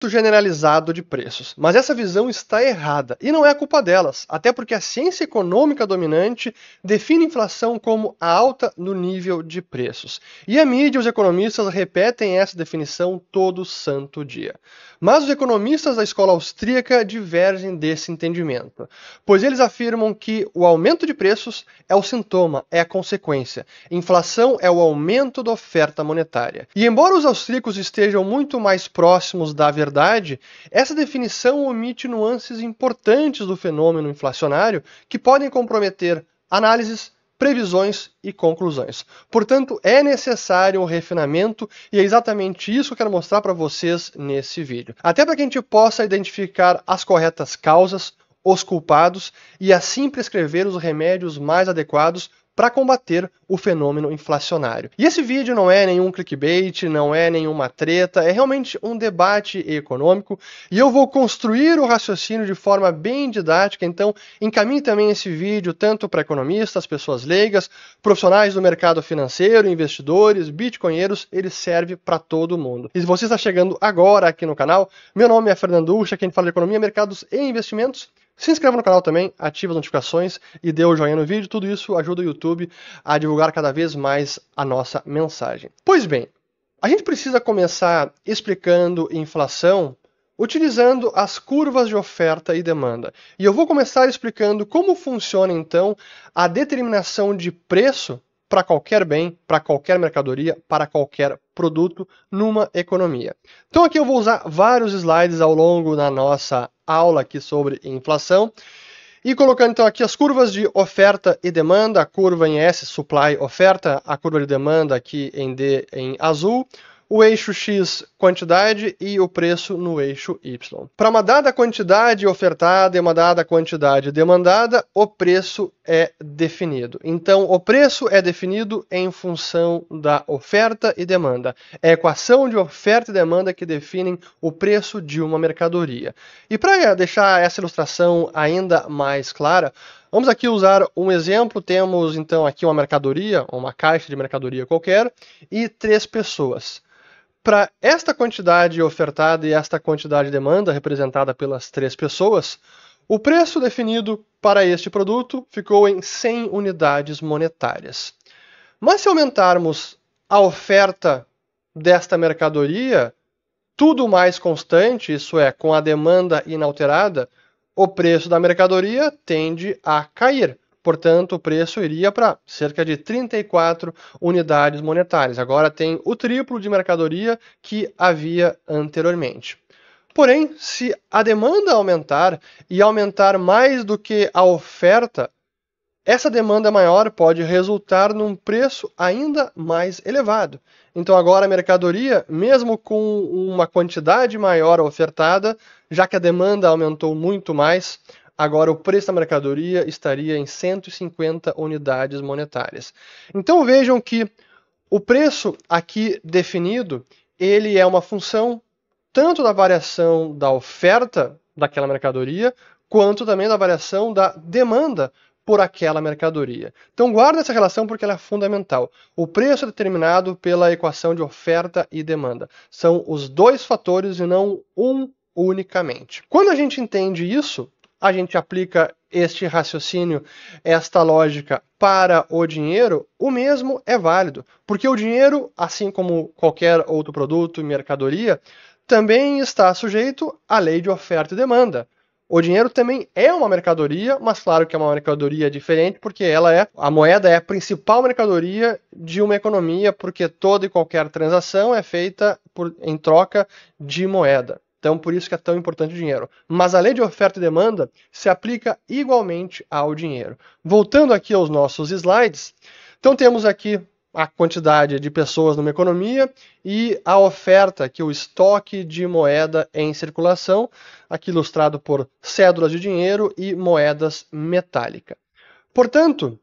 Generalizado de preços, mas essa visão está errada e não é culpa delas, até porque a ciência econômica dominante define inflação como a alta no nível de preços. E a mídia e os economistas repetem essa definição todo santo dia. Mas os economistas da escola austríaca divergem desse entendimento, pois eles afirmam que o aumento de preços é o sintoma, é a consequência. Inflação é o aumento da oferta monetária. E embora os austríacos estejam muito mais próximos da verdade, essa definição omite nuances importantes do fenômeno inflacionário que podem comprometer análises, previsões e conclusões. Portanto, é necessário um refinamento e é exatamente isso que eu quero mostrar para vocês nesse vídeo. Até para que a gente possa identificar as corretas causas, os culpados e assim prescrever os remédios mais adequados para combater o fenômeno inflacionário. E esse vídeo não é nenhum clickbait, não é nenhuma treta, é realmente um debate econômico e eu vou construir o raciocínio de forma bem didática, então encaminhe também esse vídeo tanto para economistas, pessoas leigas, profissionais do mercado financeiro, investidores, bitcoinheiros, ele serve para todo mundo. E se você está chegando agora aqui no canal, meu nome é Fernando Ucha, quem fala de economia, mercados e investimentos. Se inscreva no canal também, ative as notificações e dê o joinha no vídeo. Tudo isso ajuda o YouTube a divulgar cada vez mais a nossa mensagem. Pois bem, a gente precisa começar explicando inflação utilizando as curvas de oferta e demanda. E eu vou começar explicando como funciona então a determinação de preço para qualquer bem, para qualquer mercadoria, para qualquer produto numa economia. Então aqui eu vou usar vários slides ao longo da nossa aula aqui sobre inflação e colocando então aqui as curvas de oferta e demanda, a curva em S, supply, oferta, a curva de demanda aqui em D em azul, o eixo X, quantidade, e o preço no eixo Y. Para uma dada quantidade ofertada e uma dada quantidade demandada, o preço é definido. Então, o preço é definido em função da oferta e demanda. É a equação de oferta e demanda que definem o preço de uma mercadoria. E para deixar essa ilustração ainda mais clara, vamos aqui usar um exemplo. Temos então aqui uma mercadoria, uma caixa de mercadoria qualquer, e 3 pessoas. Para esta quantidade ofertada e esta quantidade de demanda, representada pelas 3 pessoas, o preço definido para este produto ficou em 100 unidades monetárias. Mas se aumentarmos a oferta desta mercadoria, tudo mais constante, isso é, com a demanda inalterada, o preço da mercadoria tende a cair. Portanto, o preço iria para cerca de 34 unidades monetárias. Agora tem o triplo de mercadoria que havia anteriormente. Porém, se a demanda aumentar e aumentar mais do que a oferta, essa demanda maior pode resultar num preço ainda mais elevado. Então agora a mercadoria, mesmo com uma quantidade maior ofertada, já que a demanda aumentou muito mais, agora o preço da mercadoria estaria em 150 unidades monetárias. Então vejam que o preço aqui definido, ele é uma função tanto da variação da oferta daquela mercadoria, quanto também da variação da demanda por aquela mercadoria. Então guarda essa relação porque ela é fundamental. O preço é determinado pela equação de oferta e demanda. São os 2 fatores e não um unicamente. Quando a gente entende isso, a gente aplica este raciocínio, esta lógica para o dinheiro, o mesmo é válido. Porque o dinheiro, assim como qualquer outro produto e mercadoria, também está sujeito à lei de oferta e demanda. O dinheiro também é uma mercadoria, mas claro que é uma mercadoria diferente, porque a moeda é a principal mercadoria de uma economia, porque toda e qualquer transação é feita em troca de moeda. Então, por isso que é tão importante o dinheiro. Mas a lei de oferta e demanda se aplica igualmente ao dinheiro. Voltando aqui aos nossos slides, então temos aqui a quantidade de pessoas numa economia e a oferta, que é o estoque de moeda em circulação, aqui ilustrado por cédulas de dinheiro e moedas metálicas. Portanto,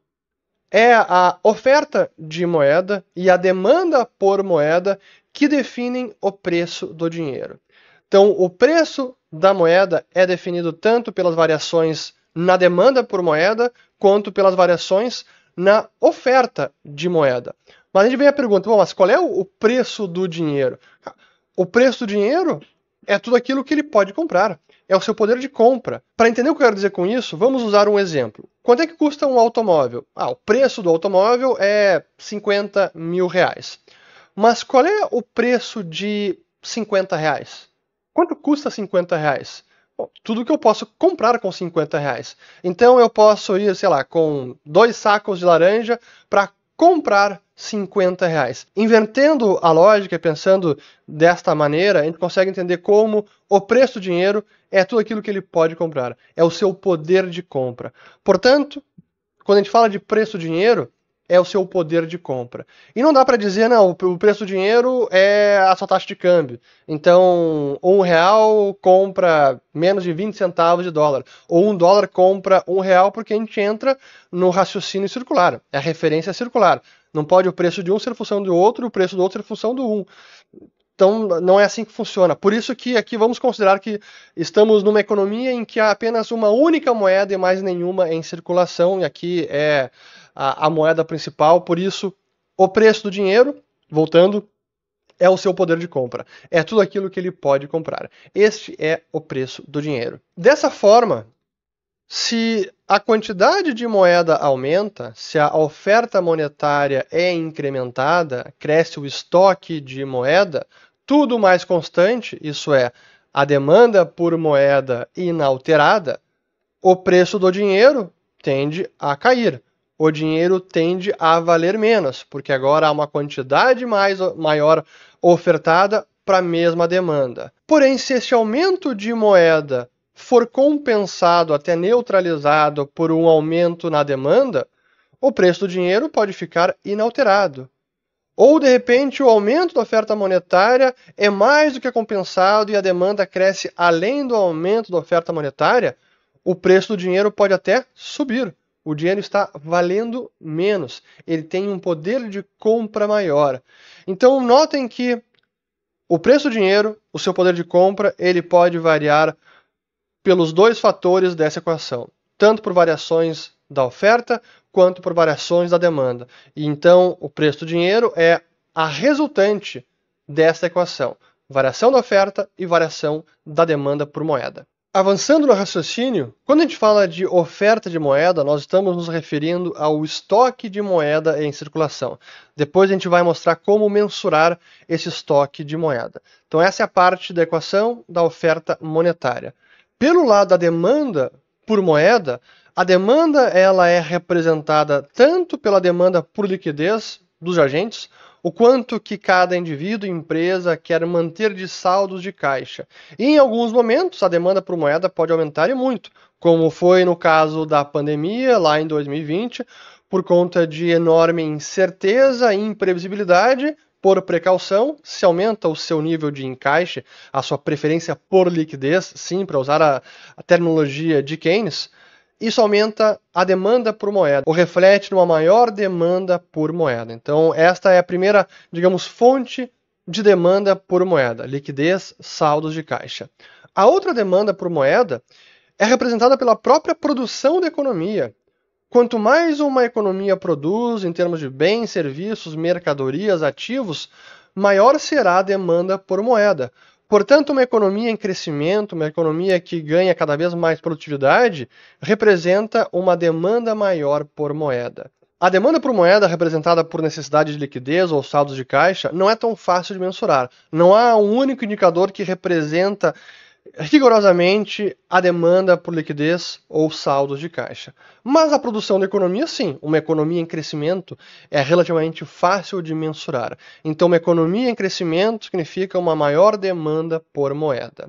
é a oferta de moeda e a demanda por moeda que definem o preço do dinheiro. Então, o preço da moeda é definido tanto pelas variações na demanda por moeda, quanto pelas variações na oferta de moeda. Mas a gente vem a pergunta, bom, mas qual é o preço do dinheiro? O preço do dinheiro é tudo aquilo que ele pode comprar. É o seu poder de compra. Para entender o que eu quero dizer com isso, vamos usar um exemplo. Quanto é que custa um automóvel? O preço do automóvel é 50 mil reais. Mas qual é o preço de 50 reais? Quanto custa 50 reais? Bom, tudo que eu posso comprar com 50 reais. Então eu posso ir, sei lá, com 2 sacos de laranja para comprar 50 reais. Invertendo a lógica e pensando desta maneira, a gente consegue entender como o preço do dinheiro é tudo aquilo que ele pode comprar. É o seu poder de compra. Portanto, quando a gente fala de preço do dinheiro, é o seu poder de compra. E não dá para dizer, não, o preço do dinheiro é a sua taxa de câmbio. Então, R$ 1 compra menos de 20 centavos de dólar. Ou $1 compra R$ 1 porque a gente entra no raciocínio circular. É a referência circular. Não pode o preço de um ser função do outro, o preço do outro ser função do um. Então, não é assim que funciona. Por isso que aqui vamos considerar que estamos numa economia em que há apenas uma única moeda e mais nenhuma em circulação, e aqui é a moeda principal. Por isso, o preço do dinheiro, voltando, é o seu poder de compra. É tudo aquilo que ele pode comprar. Este é o preço do dinheiro. Dessa forma, se a quantidade de moeda aumenta, se a oferta monetária é incrementada, cresce o estoque de moeda, tudo mais constante, isso é, a demanda por moeda inalterada, o preço do dinheiro tende a cair. O dinheiro tende a valer menos, porque agora há uma quantidade maior ofertada para a mesma demanda. Porém, se esse aumento de moeda for compensado, até neutralizado por um aumento na demanda, o preço do dinheiro pode ficar inalterado. Ou, de repente, o aumento da oferta monetária é mais do que compensado e a demanda cresce além do aumento da oferta monetária, o preço do dinheiro pode até subir. O dinheiro está valendo menos. Ele tem um poder de compra maior. Então, notem que o preço do dinheiro, o seu poder de compra, ele pode variar pelos dois fatores dessa equação, tanto por variações da oferta quanto por variações da demanda. E então, o preço do dinheiro é a resultante dessa equação, variação da oferta e variação da demanda por moeda. Avançando no raciocínio, quando a gente fala de oferta de moeda, nós estamos nos referindo ao estoque de moeda em circulação. Depois a gente vai mostrar como mensurar esse estoque de moeda. Então essa é a parte da equação da oferta monetária. Pelo lado da demanda por moeda, a demanda ela é representada tanto pela demanda por liquidez dos agentes, o quanto que cada indivíduo e empresa quer manter de saldos de caixa. E em alguns momentos a demanda por moeda pode aumentar e muito, como foi no caso da pandemia lá em 2020, por conta de enorme incerteza e imprevisibilidade. Por precaução, se aumenta o seu nível de encaixe, a sua preferência por liquidez, sim, para usar a terminologia de Keynes, isso aumenta a demanda por moeda, ou reflete numa maior demanda por moeda. Então, esta é a primeira, digamos, fonte de demanda por moeda, liquidez, saldos de caixa. A outra demanda por moeda é representada pela própria produção da economia. Quanto mais uma economia produz em termos de bens, serviços, mercadorias, ativos, maior será a demanda por moeda. Portanto, uma economia em crescimento, uma economia que ganha cada vez mais produtividade, representa uma demanda maior por moeda. A demanda por moeda, representada por necessidade de liquidez ou saldos de caixa, não é tão fácil de mensurar. Não há um único indicador que representa rigorosamente a demanda por liquidez ou saldos de caixa. Mas a produção da economia, sim. Uma economia em crescimento é relativamente fácil de mensurar. Então, uma economia em crescimento significa uma maior demanda por moeda.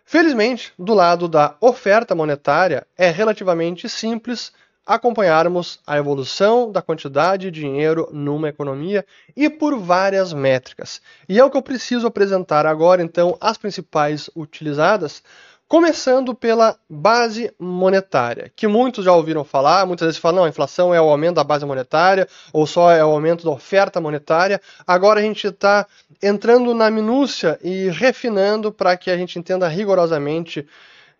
Felizmente, do lado da oferta monetária, é relativamente simples acompanharmos a evolução da quantidade de dinheiro numa economia e por várias métricas. E é o que eu preciso apresentar agora, então, as principais utilizadas, começando pela base monetária, que muitos já ouviram falar, muitas vezes falam, não, a inflação é o aumento da base monetária, ou só é o aumento da oferta monetária. Agora a gente está entrando na minúcia e refinando para que a gente entenda rigorosamente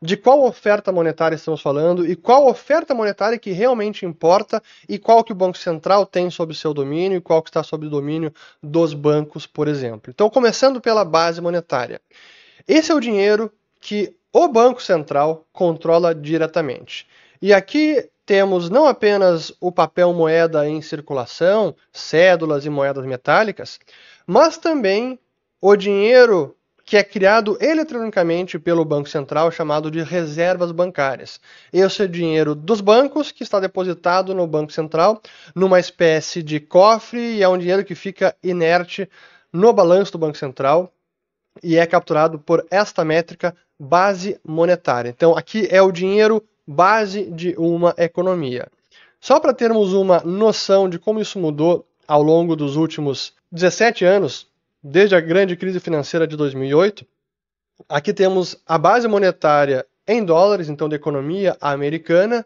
de qual oferta monetária estamos falando e qual oferta monetária que realmente importa e qual que o Banco Central tem sob seu domínio e qual que está sob o domínio dos bancos, por exemplo. Então, começando pela base monetária. Esse é o dinheiro que o Banco Central controla diretamente. E aqui temos não apenas o papel moeda em circulação, cédulas e moedas metálicas, mas também o dinheiro que é criado eletronicamente pelo Banco Central, chamado de reservas bancárias. Esse é o dinheiro dos bancos que está depositado no Banco Central, numa espécie de cofre, e é um dinheiro que fica inerte no balanço do Banco Central e é capturado por esta métrica base monetária. Então, aqui é o dinheiro base de uma economia. Só para termos uma noção de como isso mudou ao longo dos últimos 17 anos, desde a grande crise financeira de 2008, aqui temos a base monetária em dólares, então da economia americana,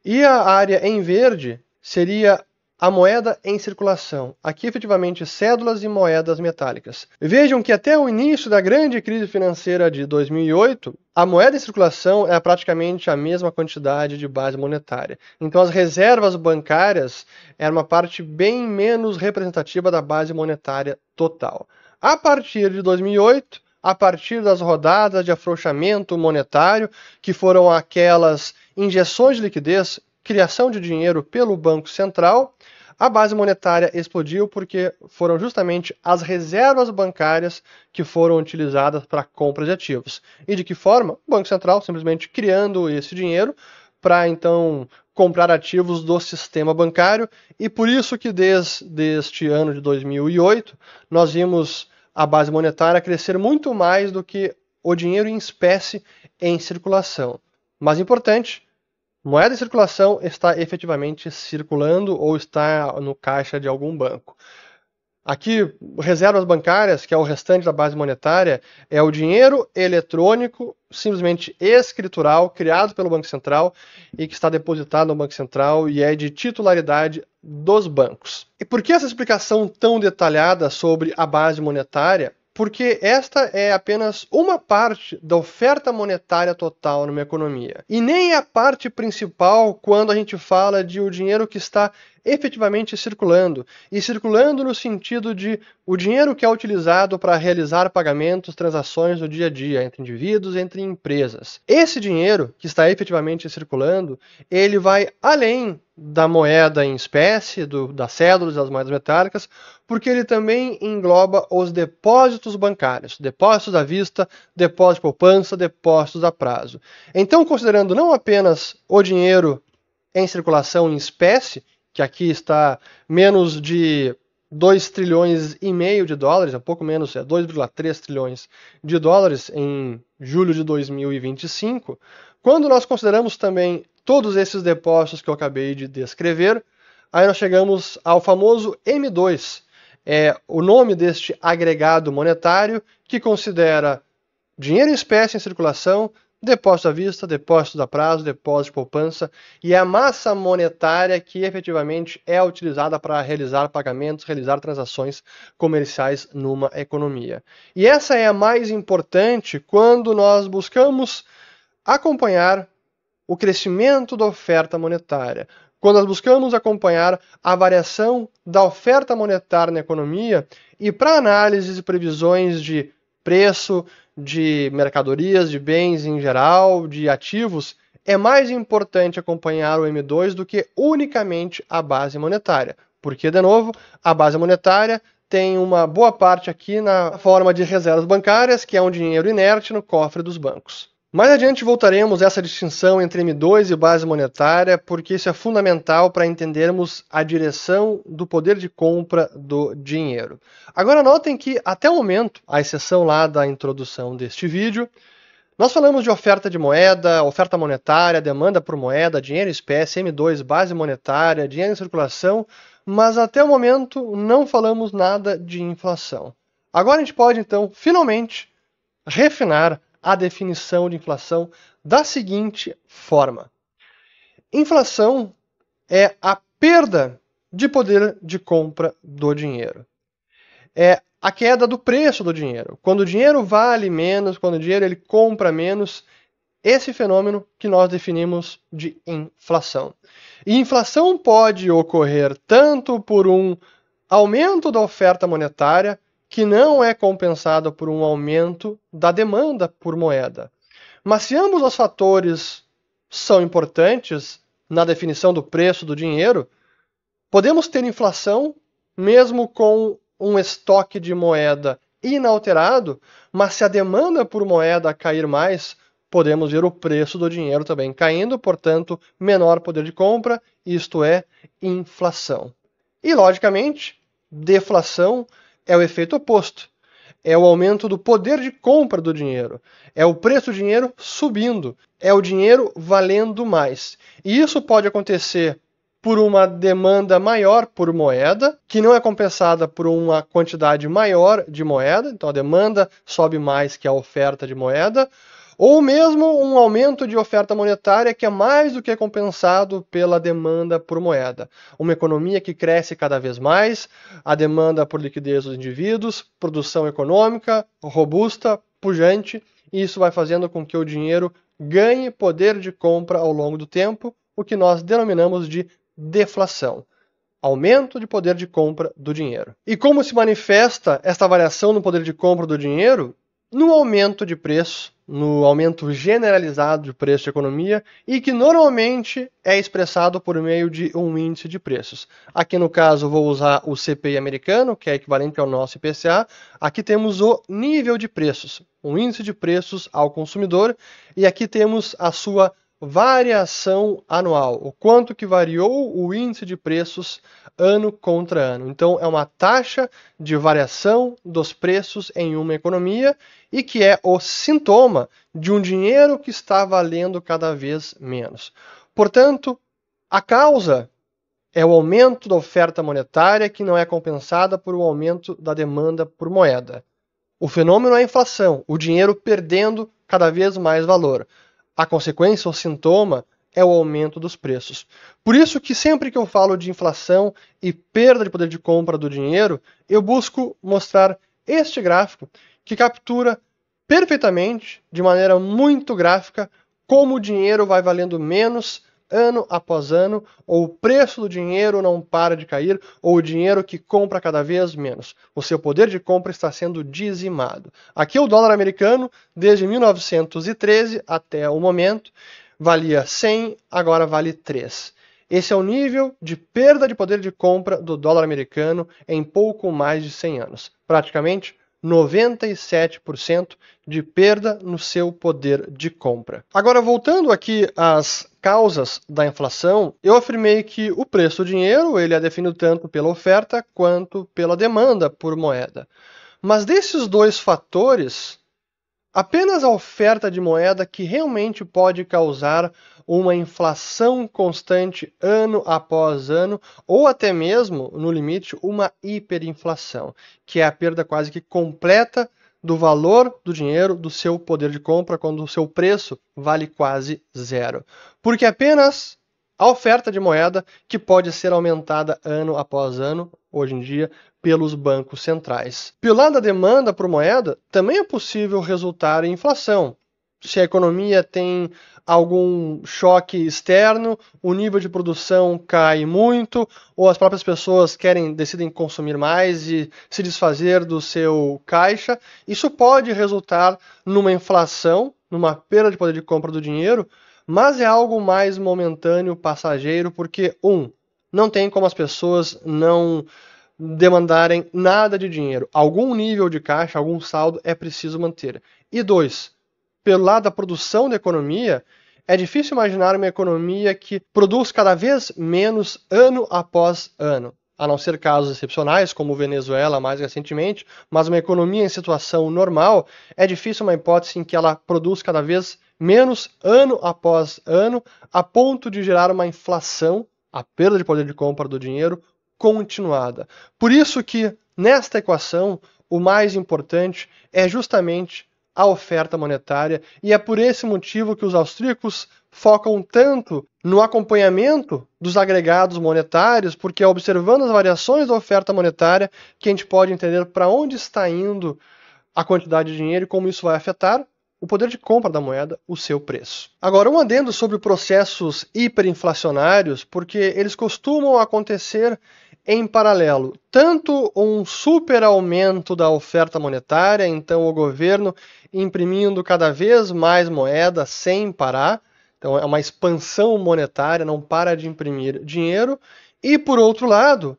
e a área em verde seria a moeda em circulação. Aqui, efetivamente, cédulas e moedas metálicas. Vejam que até o início da grande crise financeira de 2008, a moeda em circulação é praticamente a mesma quantidade de base monetária. Então, as reservas bancárias eram uma parte bem menos representativa da base monetária total. A partir de 2008, a partir das rodadas de afrouxamento monetário, que foram aquelas injeções de liquidez, criação de dinheiro pelo Banco Central, a base monetária explodiu porque foram justamente as reservas bancárias que foram utilizadas para compra de ativos. E de que forma? O Banco Central simplesmente criando esse dinheiro para então comprar ativos do sistema bancário, e por isso que desde este ano de 2008 nós vimos a base monetária crescer muito mais do que o dinheiro em espécie em circulação. Mais importante, moeda em circulação está efetivamente circulando ou está no caixa de algum banco. Aqui, reservas bancárias, que é o restante da base monetária, é o dinheiro eletrônico, simplesmente escritural, criado pelo Banco Central e que está depositado no Banco Central e é de titularidade dos bancos. E por que essa explicação tão detalhada sobre a base monetária? Porque esta é apenas uma parte da oferta monetária total numa economia. E nem é a parte principal quando a gente fala de o dinheiro que está efetivamente circulando. E circulando no sentido de o dinheiro que é utilizado para realizar pagamentos, transações no dia a dia, entre indivíduos, entre empresas. Esse dinheiro que está efetivamente circulando, ele vai além da moeda em espécie, das cédulas, das moedas metálicas, porque ele também engloba os depósitos bancários, depósitos à vista, depósitos de poupança, depósitos a prazo. Então, considerando não apenas o dinheiro em circulação em espécie, que aqui está menos de 2,5 trilhões de dólares, um pouco menos, 2,3 trilhões de dólares em julho de 2025, quando nós consideramos também todos esses depósitos que eu acabei de descrever, aí nós chegamos ao famoso M2, é o nome deste agregado monetário que considera dinheiro em espécie em circulação, depósito à vista, depósito a prazo, depósito de poupança, e é a massa monetária que efetivamente é utilizada para realizar pagamentos, realizar transações comerciais numa economia. E essa é a mais importante quando nós buscamos acompanhar o crescimento da oferta monetária. Quando nós buscamos acompanhar a variação da oferta monetária na economia e para análises e previsões de preço, de mercadorias, de bens em geral, de ativos, é mais importante acompanhar o M2 do que unicamente a base monetária. Porque, de novo, a base monetária tem uma boa parte aqui na forma de reservas bancárias, que é um dinheiro inerte no cofre dos bancos. Mais adiante voltaremos a essa distinção entre M2 e base monetária, porque isso é fundamental para entendermos a direção do poder de compra do dinheiro. Agora notem que, até o momento, à exceção lá da introdução deste vídeo, nós falamos de oferta de moeda, oferta monetária, demanda por moeda, dinheiro em espécie, M2, base monetária, dinheiro em circulação, mas até o momento não falamos nada de inflação. Agora a gente pode, então, finalmente, refinar a definição de inflação da seguinte forma. Inflação é a perda de poder de compra do dinheiro. É a queda do preço do dinheiro. Quando o dinheiro vale menos, quando o dinheiro ele compra menos, esse fenômeno que nós definimos de inflação. E inflação pode ocorrer tanto por um aumento da oferta monetária, que não é compensada por um aumento da demanda por moeda. Mas se ambos os fatores são importantes na definição do preço do dinheiro, podemos ter inflação mesmo com um estoque de moeda inalterado, mas se a demanda por moeda cair mais, podemos ver o preço do dinheiro também caindo, portanto, menor poder de compra, isto é, inflação. E, logicamente, deflação é o efeito oposto. É o aumento do poder de compra do dinheiro. É o preço do dinheiro subindo. É o dinheiro valendo mais. E isso pode acontecer por uma demanda maior por moeda, que não é compensada por uma quantidade maior de moeda, então a demanda sobe mais que a oferta de moeda, ou mesmo um aumento de oferta monetária que é mais do que compensado pela demanda por moeda. Uma economia que cresce cada vez mais, a demanda por liquidez dos indivíduos, produção econômica robusta, pujante, e isso vai fazendo com que o dinheiro ganhe poder de compra ao longo do tempo, o que nós denominamos de deflação. Aumento de poder de compra do dinheiro. E como se manifesta esta variação no poder de compra do dinheiro? No aumento de preço, no aumento generalizado de preço de economia e que normalmente é expressado por meio de um índice de preços. Aqui no caso vou usar o CPI americano, que é equivalente ao nosso IPCA. Aqui temos o nível de preços, um índice de preços ao consumidor, e aqui temos a sua variação anual, o quanto que variou o índice de preços ano contra ano. Então, é uma taxa de variação dos preços em uma economia e que é o sintoma de um dinheiro que está valendo cada vez menos. Portanto, a causa é o aumento da oferta monetária que não é compensada por um aumento da demanda por moeda. O fenômeno é a inflação, o dinheiro perdendo cada vez mais valor. A consequência, o sintoma, é o aumento dos preços. Por isso que sempre que eu falo de inflação e perda de poder de compra do dinheiro, eu busco mostrar este gráfico que captura perfeitamente, de maneira muito gráfica, como o dinheiro vai valendo menos ano após ano, ou o preço do dinheiro não para de cair, ou o dinheiro que compra cada vez menos. O seu poder de compra está sendo dizimado. Aqui o dólar americano, desde 1913 até o momento, valia 100, agora vale 3. Esse é o nível de perda de poder de compra do dólar americano em pouco mais de 100 anos. Praticamente 97% de perda no seu poder de compra. Agora, voltando aqui às causas da inflação, eu afirmei que o preço do dinheiro ele é definido tanto pela oferta quanto pela demanda por moeda. Mas desses dois fatores, apenas a oferta de moeda que realmente pode causar uma inflação constante ano após ano, ou até mesmo, no limite, uma hiperinflação, que é a perda quase que completa do valor do dinheiro, do seu poder de compra, quando o seu preço vale quase zero. Porque apenas a oferta de moeda que pode ser aumentada ano após ano, hoje em dia, pelos bancos centrais. Pelo lado da demanda por moeda, também é possível resultar em inflação. Se a economia tem algum choque externo, o nível de produção cai muito, ou as próprias pessoas decidem consumir mais e se desfazer do seu caixa, isso pode resultar numa inflação, numa perda de poder de compra do dinheiro, mas é algo mais momentâneo, passageiro, porque, não tem como as pessoas não demandarem nada de dinheiro. Algum nível de caixa, algum saldo é preciso manter. E 2, pelo lado da produção da economia, é difícil imaginar uma economia que produz cada vez menos ano após ano, a não ser casos excepcionais, como Venezuela mais recentemente, mas uma economia em situação normal, é difícil uma hipótese em que ela produz cada vez menos ano após ano, a ponto de gerar uma inflação, a perda de poder de compra do dinheiro, continuada. Por isso que, nesta equação, o mais importante é justamente a oferta monetária, e é por esse motivo que os austríacos focam tanto no acompanhamento dos agregados monetários, porque é observando as variações da oferta monetária que a gente pode entender para onde está indo a quantidade de dinheiro e como isso vai afetar o poder de compra da moeda, o seu preço. Agora, um adendo sobre processos hiperinflacionários, porque eles costumam acontecer em paralelo, tanto um super aumento da oferta monetária, então o governo imprimindo cada vez mais moeda sem parar, então é uma expansão monetária, não para de imprimir dinheiro, e por outro lado,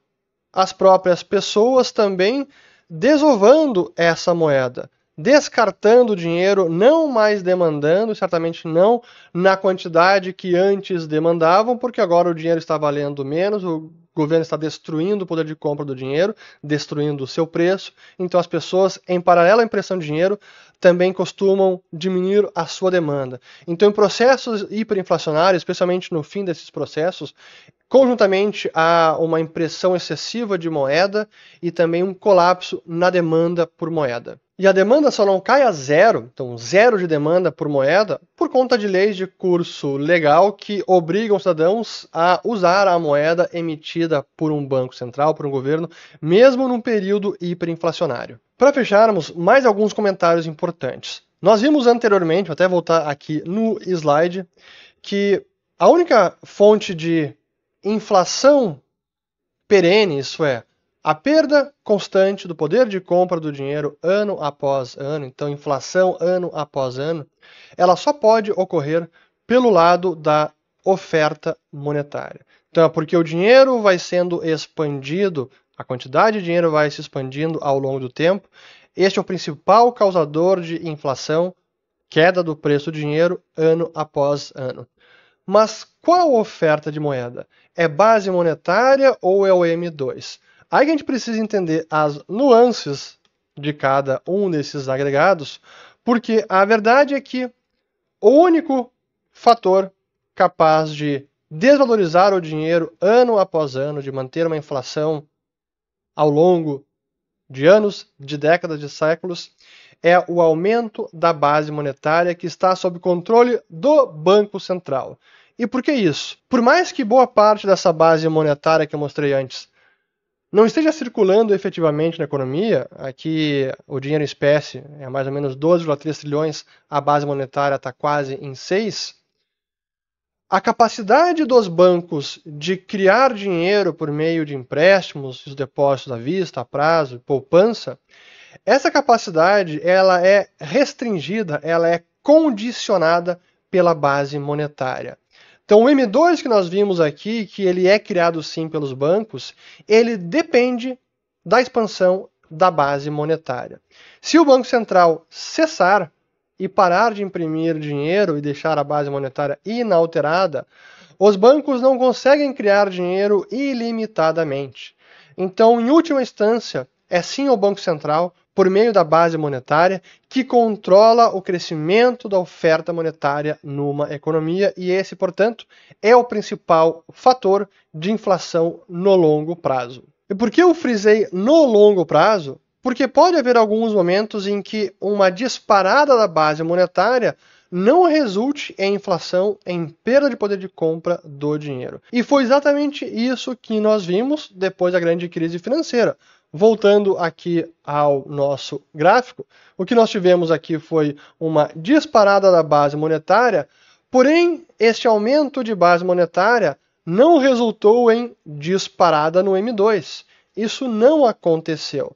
as próprias pessoas também desovando essa moeda, descartando o dinheiro, não mais demandando, certamente não na quantidade que antes demandavam, porque agora o dinheiro está valendo menos, o governo está destruindo o poder de compra do dinheiro, destruindo o seu preço, então as pessoas, em paralelo à impressão de dinheiro, também costumam diminuir a sua demanda. Então, em processos hiperinflacionários, especialmente no fim desses processos, conjuntamente há uma impressão excessiva de moeda e também um colapso na demanda por moeda. E a demanda só não cai a zero, então zero de demanda por moeda, por conta de leis de curso legal que obrigam os cidadãos a usar a moeda emitida por um banco central, por um governo, mesmo num período hiperinflacionário. Para fecharmos, mais alguns comentários importantes. Nós vimos anteriormente, vou até voltar aqui no slide, que a única fonte de inflação perene, isso é, a perda constante do poder de compra do dinheiro ano após ano, então inflação ano após ano, ela só pode ocorrer pelo lado da oferta monetária. Então é porque o dinheiro vai sendo expandido, a quantidade de dinheiro vai se expandindo ao longo do tempo. Este é o principal causador de inflação, queda do preço do dinheiro ano após ano. Mas qual oferta de moeda? É base monetária ou é o M2? Aí que a gente precisa entender as nuances de cada um desses agregados, porque a verdade é que o único fator capaz de desvalorizar o dinheiro ano após ano, de manter uma inflação ao longo de anos, de décadas, de séculos, é o aumento da base monetária que está sob controle do Banco Central. E por que isso? Por mais que boa parte dessa base monetária que eu mostrei antes não esteja circulando efetivamente na economia, aqui o dinheiro em espécie é mais ou menos 12,3 trilhões, a base monetária está quase em 6, a capacidade dos bancos de criar dinheiro por meio de empréstimos, os depósitos à vista, a prazo, poupança, essa capacidade ela é restringida, ela é condicionada pela base monetária. Então o M2 que nós vimos aqui, que ele é criado sim pelos bancos, ele depende da expansão da base monetária. Se o Banco Central cessar e parar de imprimir dinheiro e deixar a base monetária inalterada, os bancos não conseguem criar dinheiro ilimitadamente. Então, em última instância, é sim o Banco Central, por meio da base monetária, que controla o crescimento da oferta monetária numa economia, e esse, portanto, é o principal fator de inflação no longo prazo. E por que eu frisei no longo prazo? Porque pode haver alguns momentos em que uma disparada da base monetária não resulte em inflação, em perda de poder de compra do dinheiro. E foi exatamente isso que nós vimos depois da grande crise financeira. Voltando aqui ao nosso gráfico, o que nós tivemos aqui foi uma disparada da base monetária, porém, este aumento de base monetária não resultou em disparada no M2. Isso não aconteceu.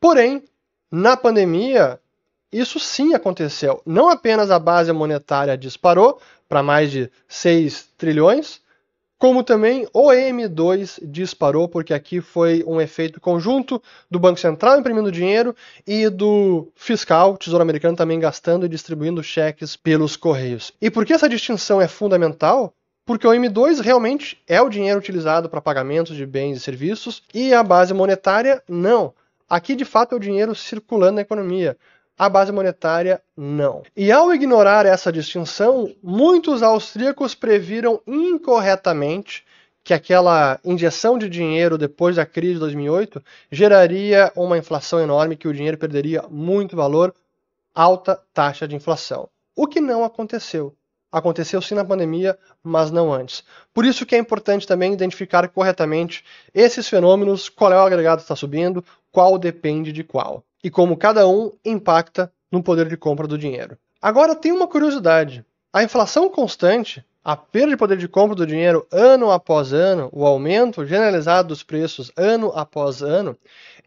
Porém, na pandemia, isso sim aconteceu. Não apenas a base monetária disparou para mais de 6 trilhões, como também o M2 disparou, porque aqui foi um efeito conjunto do Banco Central imprimindo dinheiro e do fiscal, Tesouro Americano, também gastando e distribuindo cheques pelos correios. E por que essa distinção é fundamental? Porque o M2 realmente é o dinheiro utilizado para pagamentos de bens e serviços e a base monetária não. Aqui, de fato, é o dinheiro circulando na economia. A base monetária, não. E ao ignorar essa distinção, muitos austríacos previram incorretamente que aquela injeção de dinheiro depois da crise de 2008 geraria uma inflação enorme, que o dinheiro perderia muito valor, alta taxa de inflação. O que não aconteceu. Aconteceu sim na pandemia, mas não antes. Por isso que é importante também identificar corretamente esses fenômenos, qual é o agregado que está subindo, qual depende de qual, e como cada um impacta no poder de compra do dinheiro. Agora tem uma curiosidade. A inflação constante, a perda de poder de compra do dinheiro ano após ano, o aumento generalizado dos preços ano após ano,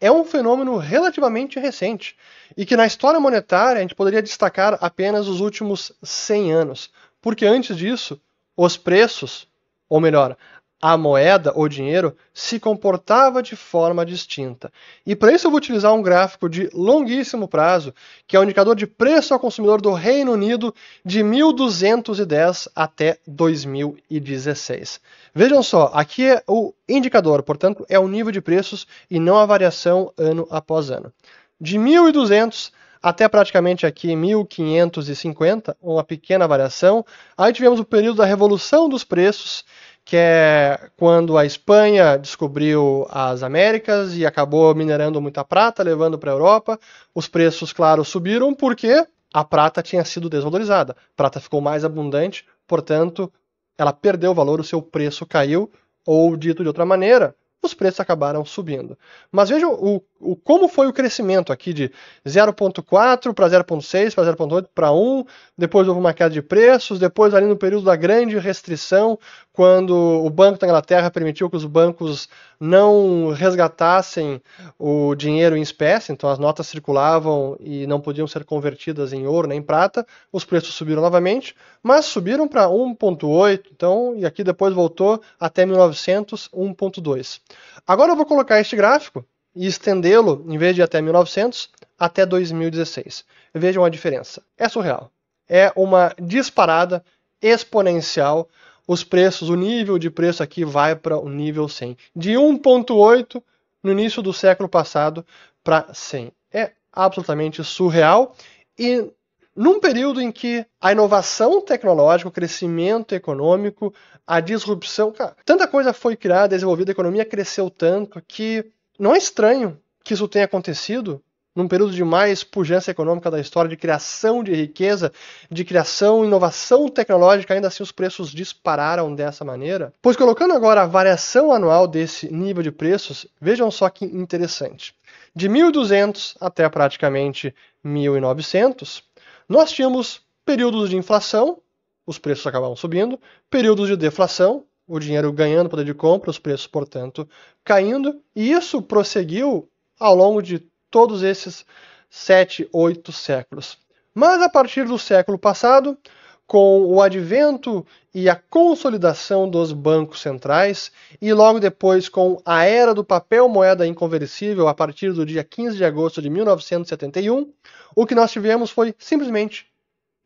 é um fenômeno relativamente recente e que na história monetária a gente poderia destacar apenas os últimos 100 anos, porque antes disso, os preços, ou melhor, a moeda ou dinheiro se comportava de forma distinta. E para isso eu vou utilizar um gráfico de longuíssimo prazo, que é o indicador de preço ao consumidor do Reino Unido de 1210 até 2016. Vejam só, aqui é o indicador, portanto é o nível de preços e não a variação ano após ano. De 1200 até praticamente aqui 1550, uma pequena variação. Aí tivemos o período da Revolução dos Preços, que é quando a Espanha descobriu as Américas e acabou minerando muita prata, levando para a Europa. Os preços, claro, subiram porque a prata tinha sido desvalorizada. A prata ficou mais abundante, portanto, ela perdeu valor, o seu preço caiu, ou dito de outra maneira, os preços acabaram subindo. Mas vejam como foi o crescimento aqui de 0,4 para 0,6, para 0,8, para 1, depois houve uma queda de preços, depois ali no período da grande restrição, quando o Banco da Inglaterra permitiu que os bancos não resgatassem o dinheiro em espécie, então as notas circulavam e não podiam ser convertidas em ouro nem em prata, os preços subiram novamente, mas subiram para 1,8, então, e aqui depois voltou até 1900, 1,2. Agora eu vou colocar este gráfico e estendê-lo, em vez de até 1900, até 2016. Vejam a diferença. É surreal. É uma disparada exponencial. Os preços, o nível de preço aqui vai para o nível 100. De 1,8 no início do século passado para 100. É absolutamente surreal. E num período em que a inovação tecnológica, o crescimento econômico, a disrupção, cara, tanta coisa foi criada, desenvolvida, a economia cresceu tanto que não é estranho que isso tenha acontecido num período de mais pujança econômica da história, de criação de riqueza, de criação e inovação tecnológica, ainda assim os preços dispararam dessa maneira. Pois colocando agora a variação anual desse nível de preços, vejam só que interessante. De 1200 até praticamente 1900, nós tínhamos períodos de inflação, os preços acabavam subindo, períodos de deflação, o dinheiro ganhando poder de compra, os preços, portanto, caindo, e isso prosseguiu ao longo de todos esses 7, 8 séculos. Mas a partir do século passado, com o advento e a consolidação dos bancos centrais, e logo depois com a era do papel moeda inconversível a partir do dia 15 de agosto de 1971, o que nós tivemos foi simplesmente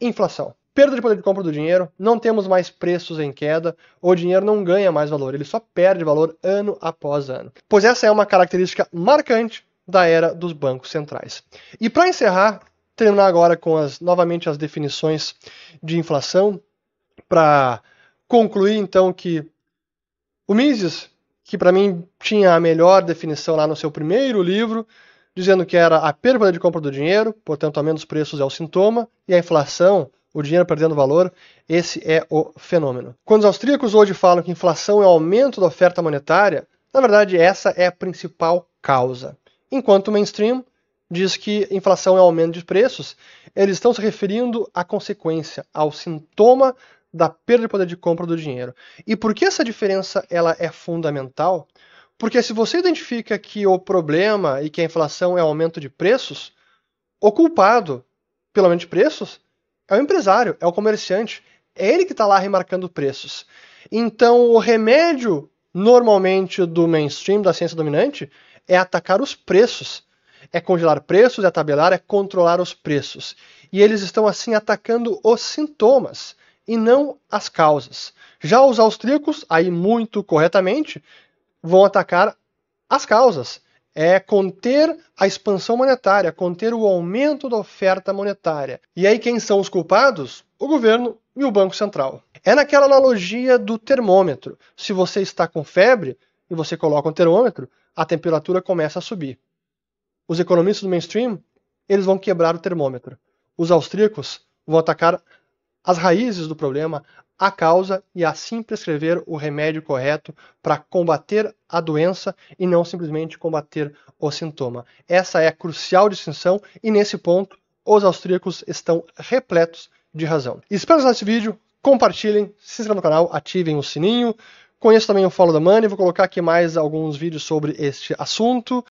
inflação. Perda de poder de compra do dinheiro, não temos mais preços em queda, o dinheiro não ganha mais valor, ele só perde valor ano após ano. Pois essa é uma característica marcante da era dos bancos centrais. E para encerrar, terminar agora com novamente as definições de inflação, para concluir então que o Mises, que para mim tinha a melhor definição lá no seu primeiro livro, dizendo que era a perda de compra do dinheiro, portanto aumento dos preços é o sintoma, e a inflação, o dinheiro perdendo valor, esse é o fenômeno. Quando os austríacos hoje falam que inflação é o aumento da oferta monetária, na verdade essa é a principal causa. Enquanto o mainstream diz que inflação é aumento de preços, eles estão se referindo à consequência, ao sintoma da perda de poder de compra do dinheiro. E por que essa diferença ela é fundamental? Porque se você identifica que o problema e que a inflação é aumento de preços, o culpado pelo aumento de preços é o empresário, é o comerciante, é ele que está lá remarcando preços. Então o remédio normalmente do mainstream, da ciência dominante, é atacar os preços. É congelar preços, é tabelar, é controlar os preços. E eles estão assim atacando os sintomas e não as causas. Já os austríacos, aí muito corretamente, vão atacar as causas. É conter a expansão monetária, conter o aumento da oferta monetária. E aí quem são os culpados? O governo e o Banco Central. É naquela analogia do termômetro. Se você está com febre e você coloca um termômetro, a temperatura começa a subir. Os economistas do mainstream, eles vão quebrar o termômetro. Os austríacos vão atacar as raízes do problema, a causa, e assim prescrever o remédio correto para combater a doença e não simplesmente combater o sintoma. Essa é a crucial distinção e nesse ponto os austríacos estão repletos de razão. Espero que esse vídeo compartilhem, se inscrevam no canal, ativem o sininho. Conheço também o Follow the Money, vou colocar aqui mais alguns vídeos sobre este assunto.